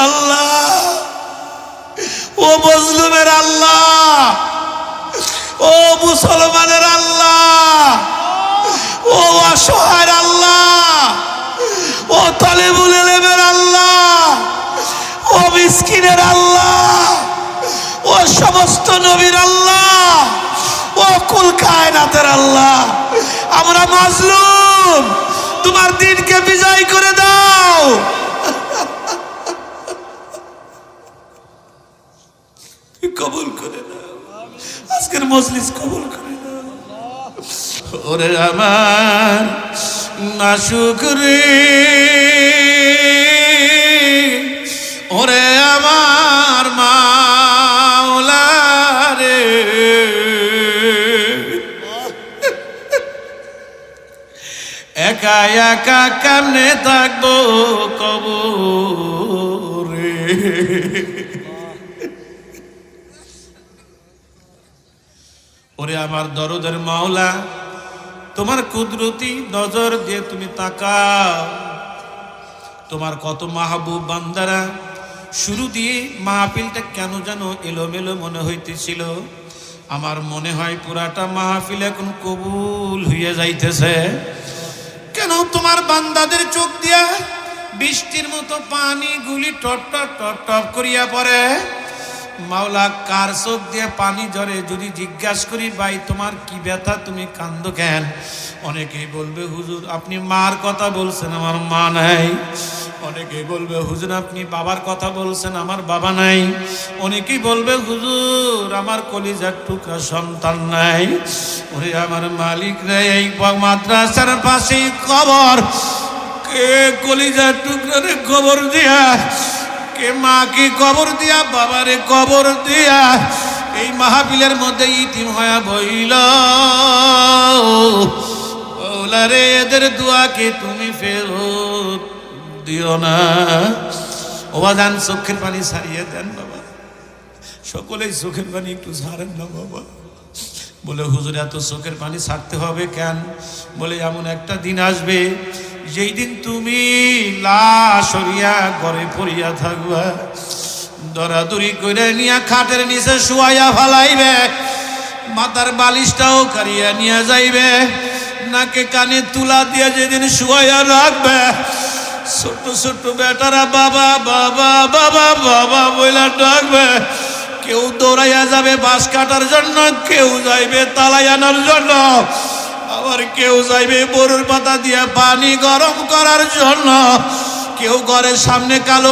আল্লাহ, ও মজলুমের আল্লাহ, ও মুসলমানের আল্লাহ, ও অসহায়ের আল্লাহ, ও তালেবুল ইলমের আল্লাহ, ও মিসকিনের আল্লাহ, ও সমস্ত নবীর আল্লাহ, ও কুল কায়নাতের আল্লাহ, আমরা মাজলুম, তোমার দিনকে বিজয় করে দাও। কবুল করে দাও, আজকের মজলিস কবুল করে দাও। ওরে আমার নাশুকরি, ওরে আমার মাওলা রে, একা একা কেমনে থাকবো কবরে। ওরে আমার দরদের মাওলা, তোমার কুদরতি নজর দিয়ে তুমি তাকাও। তোমার কত মাহবুব বান্দারা, শুরু দিয়ে মাহফিলটা কেন যেন এলোমেলো মনে হইতেছিল। আমার মনে হয় পুরাটা মাহফিল এখন কবুল হইয়া যাইতেছে। কেন তোমার বান্দাদের চোখ দিয়া বৃষ্টির মতো পানি গুলি টপ টপ টপ টপ করিয়া পড়ে। মাওলা, কার চোখ দিয়ে পানি ঝরে যদি জিজ্ঞাসা করি, ভাই তোমার কি ব্যথা, তুমি কান্দো কেন? অনেকেই বলবে হুজুর আপনি মার কথা বলছেন, আমার মা নাই। অনেকেই বলবে হুজুর আপনি বাবার কথা বলছেন, আমার বাবা নাই। অনেকেই বলবে হুজুর আমার কলিজার টুকরা সন্তান নাই। ওরে আমার মালিক রে, এই মাদ্রাসার পাশেই কবর, কে কলিজার টুকরা রে কবর দিয়া, কে মাকে কবর দিয়া, বাবারে কবর দিয়া এই মাহফিলের মধ্যে ইতিম হয়ে বইল। ওলা রে, এদের দোয়াকে তুমি ফেরত দিও না। ওবাজান চোখের পানি ছাড়িয়ে দেন বাবা, সকলেই চোখের পানি একটু ছাড়েন না বাবা। বলে হুজুর এত চোখের পানি ছাড়তে হবে কেন? বলে এমন একটা দিন আসবে যেই দিন তুমি লাশ হইয়া ঘরে পড়িয়া থাকবা, দরাদরি করে নিয়া খাটের নিচে শুয়াইয়া ফালাইবে, মাথার বালিশটাও কারিয়া নিয়ে যাইবে, নাকে কানে তুলা দিয়ে যেদিন শুয়াইয়া রাখবে, ছোট্ট ছোট্ট বেটারা বাবা বাবা বাবা বাবা বইলা ডাকবে। কেউ দৌড়াইয়া যাবে বাঁশ কাটার জন্য, কেউ যাইবে তালাই আনার জন্য, আবার কেউ যাইবে বরুর পাতা দিয়ে পানি গরম করার জন্য, কেউ ঘরের সামনে কালো